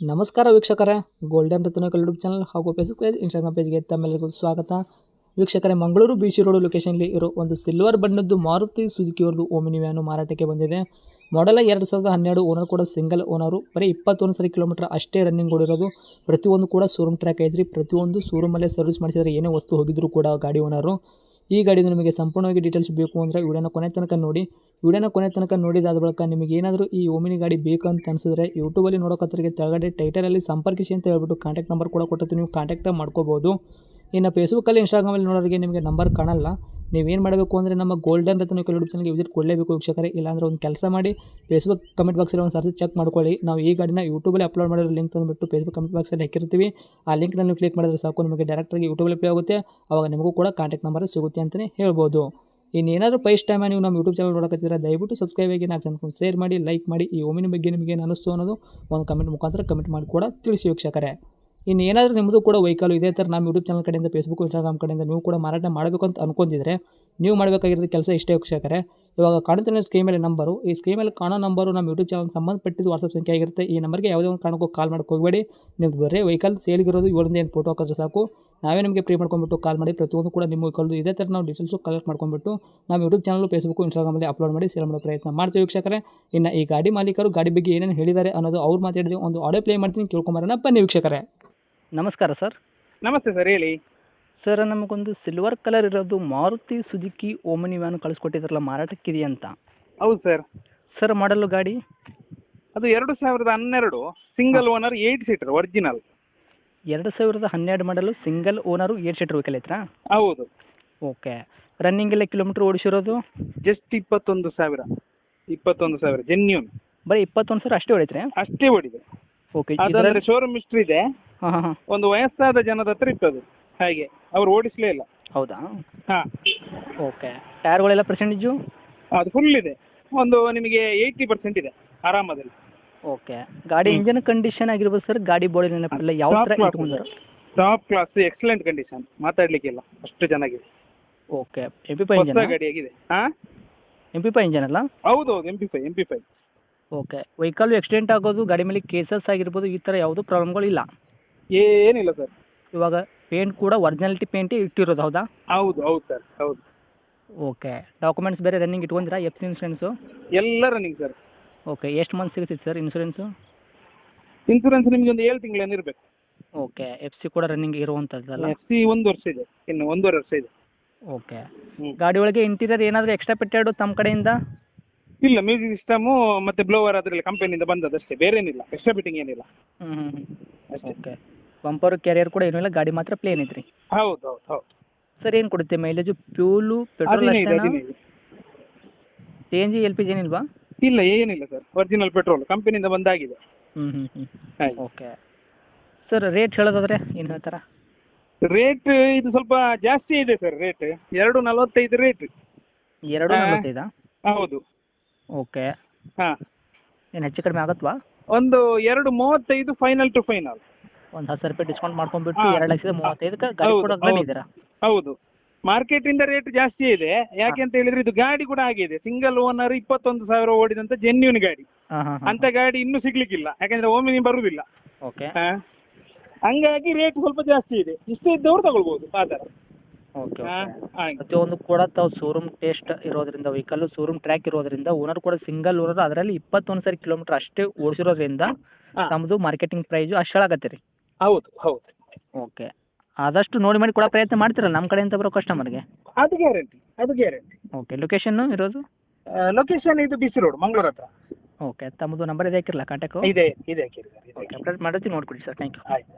ನಮಸ್ಕಾರ ವೀಕ್ಷಕರೇ, ಗೋಲ್ಡನ್ ರತ್ನ YouTube channel ಹಾಗೂ ಫೇಸ್ಬುಕ್ ಪೇಜ್, ಇನ್ಸ್ಟಾಗ್ರಾಮ್ ಪೇಜ್ಗೆ ತಮ್ಮೆಲ್ಲರಿಗೂ ಸ್ವಾಗತ. ವೀಕ್ಷಕರೇ, ಮಂಗಳೂರು BC ರೋಡ್ ಲೊಕೇಶನ್ಲಿ ಇರೋ ಒಂದು ಸಿಲ್ವರ್ ಬಣ್ಣದ್ದು ಮಾರುತಿ ಸುಜುಕಿ ಅವ್ರದ್ದು ಓಮಿನಿ ವ್ಯಾನು ಮಾರಾಟಕ್ಕೆ ಬಂದಿದೆ. ಮಾಡೆಲ್ 2012, ಓನರ್ ಕೂಡ ಸಿಂಗಲ್ ಓನರು. ಬರೀ 21 ಸರಿ ಕಿಲೋಮೀಟರ್ ಅಷ್ಟೇ ರನ್ನಿಂಗ್ ಓಡಿರೋದು. ಪ್ರತಿಯೊಂದು ಕೂಡ ಶೋರೂಮ್ ಟ್ರ್ಯಾಕ್ ಐತ್ರಿ. ಪ್ರತಿಯೊಂದು ಶೋರೂಮಲ್ಲೇ ಸರ್ವಿಸ್ ಮಾಡಿಸಿದರೆ ಏನೇ ವಸ್ತು ಹೋಗಿದ್ರು ಕೂಡ ಗಾಡಿ ಓನರು. ಈ ಗಾಡಿದು ನಿಮಗೆ ಸಂಪೂರ್ಣವಾಗಿ ಡೀಟೇಲ್ಸ್ ಬೇಕು ಅಂದರೆ ವಿಡಿಯೋನ ಕೊನೆ ತನಕ ನೋಡಿ. ವಿಡಿಯೋನ ಕೊನೆ ತನಕ ನೋಡಿದಾದ ಬಳಿಕ ನಿಮಗೆ ಏನಾದರೂ ಈ ಓಮಿನಿ ಗಾಡಿ ಬೇಕು ಅಂತ ಅನಿಸಿದ್ರೆ ಯೂಟ್ಯೂಬಲ್ಲಿ ನೋಡೋಕತ್ತರಿಗೆ ಕೆಳಗಡೆ ಟೈಟಲಲ್ಲಿ ಸಂಪರ್ಕಿಸಿ ಅಂತ ಹೇಳ್ಬಿಟ್ಟು ಕಾಂಟ್ಯಾಕ್ಟ್ ನಂಬರ್ ಕೂಡ ಕೊಟ್ಟಿರ್ತೀವಿ, ನೀವು ಕಾಂಟ್ಯಾಕ್ಟ್ ಮಾಡ್ಕೋಬೋದು. ಇನ್ನು ಫೇಸ್ಬುಕ್ಕಲ್ಲಿ, ಇನ್ಸ್ಟಾಗ್ರಾಮಲ್ಲಿ ನೋಡೋರಿಗೆ ನಿಮಗೆ ನಂಬರ್ ಕಾಣಲ್ಲ. ನೀವೇನು ಮಾಡಬೇಕು ಅಂದರೆ ನಮ್ಮ ಗೋಲ್ಡನ್ ರತ್ನ ಯೂಟ್ಯೂಬ್ ಚಾನಲ್ಗೆ ವಿಸಿಟ್ ಕೊಡಲೇಬೇಕು ವೀಕ್ಷಕರೇ. ಇಲ್ಲಾಂದರೆ ಒಂದು ಕೆಲಸ ಮಾಡಿ, ಫೇಸ್ಬುಕ್ ಕಮೆಂಟ್ ಬಾಕ್ಸಲ್ಲಿ ಒಂದು ಸರ್ಚ್ ಚೆಕ್ ಮಾಡ್ಕೊಳ್ಳಿ. ನಾವು ಈ ಗಾಡಿನ ಯೂಟ್ಯೂಬಲ್ಲಿ ಅಪ್ಲೋಡ್ ಮಾಡಿರೋ ಲಿಂಕ್ ತಂದುಬಿಟ್ಟು ಫೇಸ್ಬುಕ್ ಕಮೆಂಟ್ ಬಾಕ್ಸಲ್ಲಿ ಹಾಕಿರ್ತೀವಿ. ಆ ಲಿಂಕ್ನ ನೀವು ಕ್ಲಿಕ್ ಮಾಡಿದ್ರೆ ಸಾಕು, ನಿಮಗೆ ಡೈರೆಕ್ಟಾಗಿ ಯೂಟ್ಯೂಬಲ್ಲಿ ಪ್ಲೇ ಆಗುತ್ತೆ. ಆವಾಗ ನಿಮಗೂ ಕೂಡ ಕಾಂಟ್ಯಾಕ್ಟ್ ನಂಬರ್ ಸಿಗುತ್ತೆ ಅಂತಲೇ ಹೇಳ್ಬೋದು. ಇನ್ನೇನಾದರೂ ಫಸ್ಟ್ ಟೈಮ್ ನೀವು ನಮ್ಮ ಯೂಟ್ಯೂಬ್ ಚಾನಲ್ ನೋಡೋಕತ್ತಿದ್ರೆ ದಯವಿಟ್ಟು ಸಬ್ಸ್ಕ್ರೈಬ್ ಆಗಿ, 4 ಜನಕ್ಕೆ ಶೇರ್ ಮಾಡಿ, ಲೈಕ್ ಮಾಡಿ. ಈ ಓಮಿನಿ ಬಗ್ಗೆ ನಿಮಗೆ ಏನು ಅನ್ನಿಸ್ತು ಅನ್ನೋದು ಒಂದು ಕಮೆಂಟ್ ಮುಖಾಂತರ ಕಮೆಂಟ್ ಮಾಡಿ ಕೂಡ ತಿಳಿಸಿ ವೀಕ್ಷಕರೇ. ಇನ್ನೇನಾದರೂ ನಿಮ್ಮದು ಕೂಡ ವೆಹಿಕಲ್ ಇದೇ ಥರ ನಮ್ಮ ಯೂಟ್ಯೂಬ್ ಚಾನಲ್ ಕಡೆಯಿಂದ, ಫೇಸ್ಬುಕ್, ಇನ್ಸ್ಟಾಗ್ರಾಮ್ ಕಡೆಯಿಂದ ನೀವು ಕೂಡ ಮಾರಾಟ ಮಾಡಬೇಕು ಅಂತ ಅನ್ಕೊಂಡಿದ್ರೆ ನೀವು ಮಾಡಬೇಕಾಗಿರೋದು ಕೆಲಸ ಇಷ್ಟೇ ವೀಕ್ಷಕರೇ. ಇವಾಗ ಕಾಣುತ್ತಿರೋ ಸ್ಕ್ರೀನ್ ಮೇಲೆ ನಂಬರು, ಈ ಸ್ಕ್ರೀನ್ ಮೇಲೆ ಕಾಣೋ ನಂಬರು ನಮ್ಮ ಯೂಟ್ಯೂಬ್ ಚಾನಲ್ ಸಂಬಂಧಪಟ್ಟಿದ್ದು ವಾಟ್ಸಪ್ ಸಂಖ್ಯೆ ಆಗಿರುತ್ತೆ. ಈ ನಂಬರ್ಗೆ ಯಾವುದೇ ಒಂದು ಕಾರಣಕ್ಕೂ ಕಾಲ್ ಮಾಡೋಕ್ಕೆ ಹೋಗಬೇಡಿ. ನಿಮ್ಮದು ಬರೀ ವೆಹಿಕಲ್ ಸೇಲ್ಗಿರೋದು 7 ಫೋಟೋ ಹಾಕಿದ್ರೆ ಸಾಕು, ನಾವೇ ನಿಮಗೆ ಪ್ರೀ ಮಾಡ್ಕೊಂಡ್ಬಿಟ್ಟು ಕಾಲ್ ಮಾಡಿ ಪ್ರತಿಯೊಂದು ಕೂಡ ನಿಮ್ಮ ವೆಹಿಕಲ್ದು ಇದೇ ಥರ ನಾವು ಡೀಟೇಲ್ಸು ಕಲೆಕ್ಟ್ ಮಾಡ್ಕೊಂಡ್ಬಿಟ್ಟು ನಮ್ಮ ಯೂಟ್ಯೂಬ್ ಚಾನಲ್, ಫೇಸ್ಬುಕ್, ಇನ್ಸ್ಟಾಗ್ರಾಮಲ್ಲಿ ಅಪ್ಲೋಡ್ ಮಾಡಿ ಸೇಲ್ ಮಾಡೋ ಪ್ರಯತ್ನ ಮಾಡ್ತೀವಿ ವೀಕ್ಷಕರೇ. ಇನ್ನು ಈ ಗಾಡಿ ಮಾಲೀಕರು ಗಾಡಿ ಬಗ್ಗೆ ಏನೇನು ಹೇಳಿದ್ದಾರೆ ಅನ್ನೋದು ಅವ್ರು ಮಾತಾಡಿದ ಒಂದು ಆಡಿಯೋ ಪ್ಲೇ ಮಾಡ್ತೀನಿ, ಕೇಳ್ಕೊಂಬರೋಣ ಬನ್ನಿ ವೀಕ್ಷಕರೇ. ನಮಸ್ಕಾರ ಸರ್. ನಮಸ್ತೆ ಸರ್, ಹೇಳಿ. ಸರ್, ನಮಗೊಂದು ಸಿಲ್ವರ್ ಕಲರ್ ಇರೋದು ಮಾರುತಿ ಸುಜುಕಿ ಓಮಿನಿ ವ್ಯಾನು ಕಳಿಸ್ಕೊಟ್ಟಿದ್ರಲ್ಲ, ಮಾರಾಟಕ್ಕಿದೆಯಾ ಅಂತ. ಹೌದು ಸರ್. ಸರ್, ಮಾಡಲು ಗಾಡಿ ಅದು 2012 ಸಿಂಗಲ್ ಓನರ್ 8 ಸೀಟರ್ ಒರಿಜಿನಲ್. 2012 ಮಾಡಲು ಸಿಂಗಲ್ ಓನರು 8 ಸೀಟರ್ ವೆಹಿಕಲ್ ಐತ್ರಾ? ಹೌದು. ಓಕೆ. ರನ್ನಿಂಗ್ ಎಲ್ಲ ಕಿಲೋಮೀಟ್ರ್ ಓಡಿಸಿರೋದು ಜಸ್ಟ್ 21,000 ಜೆನ್ಯೂನ್. ಬರೀ 21 ಸಾವಿರ ಅಷ್ಟೇ ಹೊಡೈತ್ರಿ? ಅಷ್ಟೇ ಓಡಿದೆ. ಓಕೆ. ಅದಂದ್ರೆ ಶೋರೂಮ್ ಹಿಸ್ಟ್ರಿ ಇದೆ. ಹಾಂ ಹಾಂ. ಒಂದು ವಯಸ್ಸಾದ ಜನದ ಹತ್ರ ಇತ್ತದು, ಹಾಗೆ ಅವ್ರು ಓಡಿಸಲೇ ಇಲ್ಲ. ಹೌದಾ? ಹಾಂ. ಓಕೆ. ಟೈರ್ಗಳೆಲ್ಲ ಪರ್ಸೆಂಟೇಜು? ಅದು ಫುಲ್ ಇದೆ. ಒಂದು ನಿಮಗೆ 80% ಇದೆ ಆರಾಮದಲ್ಲಿ. ಓಕೆ. ಗಾಡಿ ಇಂಜನ್ ಕಂಡೀಷನ್ ಆಗಿರ್ಬೋದು ಸರ್, ಗಾಡಿ ಬಾಡಿ ನೆನಪಿಲ್ಲ ಯಾವ ಥರ ಇಟ್ಕೊಂಡ್ರು? ಟಾಪ್ ಕ್ಲಾಸ್, ಎಕ್ಸಲೆಂಟ್ ಕಂಡೀಷನ್, ಮಾತಾಡ್ಲಿಕ್ಕಿಲ್ಲ, ಅಷ್ಟು ಚೆನ್ನಾಗಿದೆ. ಓಕೆ. MP5 engine? ಹೊಸ ಗಾಡಿ ಆಗಿದೆ. ಹಾಂ, MP5 ಇಂಜನ್ ಅಲ್ಲ? ಹೌದು. MP5. ಓಕೆ. ವೆಹಿಕಲ್ ಆಕ್ಸಿಡೆಂಟ್ ಆಗೋದು, ಗಾಡಿ ಮೇಲೆ ಕೇಸಸ್ ಆಗಿರ್ಬೋದು, ಈ ಥರ ಯಾವುದೂ ಪ್ರಾಬ್ಲಮ್ಗಳು ಇಲ್ಲ? ಏನಿಲ್ಲ ಸರ್. ಇವಾಗ ಪೇಂಟ್ ಕೂಡ ಒರಿಜಿನಾಲಿಟಿ ಪೇಂಟೇ ಇಟ್ಟಿರೋದು, ಹೌದಾ? ಹೌದು ಸರ್, ಹೌದು. ಓಕೆ. ಡಾಕ್ಯುಮೆಂಟ್ಸ್ ಬೇರೆ ರನ್ನಿಂಗ್ ಇಟ್ಕೊಂಡಿರಾ? FC ಇನ್ಸೂರೆನ್ಸು ಎಲ್ಲ ರನ್ನಿಂಗ್ ಸರ್. ಓಕೆ. ಎಷ್ಟು ಮಂತ್ ಸಿಗುತ್ತೆ ಸರ್ ಇನ್ಸೂರೆನ್ಸು? ಇನ್ಸೂರೆನ್ಸ್ ನಿಮಗೆ ಒಂದು 7 ತಿಂಗಳೇನು ಇರಬೇಕು. ಓಕೆ. FC ಕೂಡ ರನ್ನಿಂಗ್ ಇರುವಂಥದ್ದಲ್ಲ? FC 1 ವರ್ಷ ಇದೆ, ಇನ್ನು 1.5 ವರ್ಷ ಇದೆ. ಓಕೆ. ಗಾಡಿ ಒಳಗೆ ಇಂಟೀರಿಯರ್ ಏನಾದರೂ ಎಕ್ಸ್ಟ್ರಾ ಪೆಟ್ಟೆಡು ತಮ್ಮ ಕಡೆಯಿಂದ? ಇಲ್ಲ, ಮ್ಯೂಸಿಕ್ ಸಿಸ್ಟಮು ಮತ್ತು ಬ್ಲೋವರ್ ಅದರಲ್ಲಿ ಕಂಪನಿಯಿಂದ ಬಂದದಷ್ಟೇ, ಬೇರೆ ಏನಿಲ್ಲ, ಎಕ್ಸ್ಟ್ರಾ ಫಿಟ್ಟಿಂಗ್ ಏನಿಲ್ಲ. ಅಷ್ಟೇ. ಓಕೆ. ಬಂಪರು, ಕ್ಯಾರಿಯರ್ ಕೂಡ ಏನೂ ಇಲ್ಲ, ಗಾಡಿ ಮಾತ್ರ ಪ್ಲೇನ್ ಐತ್ರಿ? ಹೌದು. ಸರ್, ಏನು ಕೊಡುತ್ತೆ mileage? Fuel, petrol, CNG, LPG ಏನಿಲ್ವಾ? ಇಲ್ಲ, ಏನಿಲ್ಲ ಸರ್, ಒರಿಜಿನಲ್ ಪೆಟ್ರೋಲ್ ಕಂಪನಿಯಿಂದ ಬಂದಾಗಿದೆ. ಹಾಗೆ. ಓಕೆ. ಸರ್, ರೇಟ್ ಹೇಳೋದಾದ್ರೆ ಏನು ಹೇಳ್ತಾರ? ರೇಟ್ ಇದು ಸ್ವಲ್ಪ ಜಾಸ್ತಿ ಇದೆ ಸರ್. Rate 2.45 rate. 2.45? ಹೌದು. ಓಕೆ. ಹಾಂ. ಏನು ಹೆಚ್ಚು ಕಡಿಮೆ ಆಗತ್ವಾ? ಒಂದು 2.35 ಫೈನಲ್ ಟು ಫೈನಲ್. ಒಂದು 10,000 ರೂಪಾಯಿ ಡಿಸ್ಕೌಂಟ್ ಮಾಡ್ಕೊಂಡ್ಬಿಟ್ಟು 2,35,000ಕ್ಕೆ ಗಾಡಿ ಕೊಡೋಕೆ ಇದ್ದೀರಾ? ಹೌದು. ಮಾರ್ಕೆಟ್ ಇಂದ ರೇಟ್ ಜಾಸ್ತಿ ಇದೆ. ಯಾಕೆ ಅಂತ ಹೇಳಿದ್ರೆ ಇದು ಗಾಡಿ ಕೂಡ ಆಗಿದೆ, ಸಿಂಗಲ್ ಓನರ್ 21,000 ಓಡಿದಂತ ಜೆನ್ಯೂನ್ ಗಾಡಿ. ಅಂತ ಗಾಡಿ ಇನ್ನೂ ಸಿಗ್ಲಿಕ್ಕಿಲ್ಲ, ಯಾಕಂದ್ರೆ ಓಮಿನಿ ಬರುದಿಲ್ಲ. ಓಕೆ. ಹಂಗಾಗಿ ರೇಟ್ ಸ್ವಲ್ಪ ಜಾಸ್ತಿ ಇದೆ. ಇಷ್ಟೇ ಇದ್ದವ್ರು ತಗೊಳ್ಬಹುದು ಆ ಥರ. ಓಕೆ. ಪ್ರತಿಯೊಂದು ಕೂಡ ತಾವು ಶೋರೂಮ್ ಟೇಸ್ಟ್ ಇರೋದ್ರಿಂದ, ವೆಹಿಕಲ್ ಶೋರೂಮ್ ಟ್ರ್ಯಾಕ್ ಇರೋದ್ರಿಂದ, ಓನರ್ ಕೂಡ ಸಿಂಗಲ್ ಓನರ್, ಅದರಲ್ಲಿ 21 ಸರಿ ಕಿಲೋಮೀಟರ್ ಅಷ್ಟೇ ಓಡಿಸಿರೋದ್ರಿಂದ ತಮ್ಮದು ಮಾರ್ಕೆಟಿಂಗ್ ಪ್ರೈಸು ಅಷ್ಟು ಹೇಳಾಕತ್ತೀರಿ? ಹೌದು. ಓಕೆ. ಆದಷ್ಟು ನೋಡಿ ಮಾಡಿ ಕೊಡೋ ಪ್ರಯತ್ನ ಮಾಡ್ತೀರಲ್ಲ ನಮ್ಮ ಕಡೆಯಿಂದ ಬರೋ ಕಸ್ಟಮರ್ಗೆ? ಅದು ಗ್ಯಾರಂಟಿ. ಓಕೆ. ಲೊಕೇಶನ್ನು ಇರೋದು? ಲೊಕೇಶನ್ ಇದು BC ರೋಡ್, ಮಂಗಳೂರು ಹತ್ರ. ಓಕೆ. ತಮ್ಮದು ನಂಬರ್ ಇದೆ ಹಾಕಿರಲ್ಲ ಕಾಂಟ್ಯಾಕ್ಟು? ಇದೆ. ಓಕೆ. ಅಪ್ಡೇಟ್ ಮಾಡಿರ್ತೀನಿ, ನೋಡ್ಕೊಡಿ ಸರ್. Thank you. ಆಯ್ತು.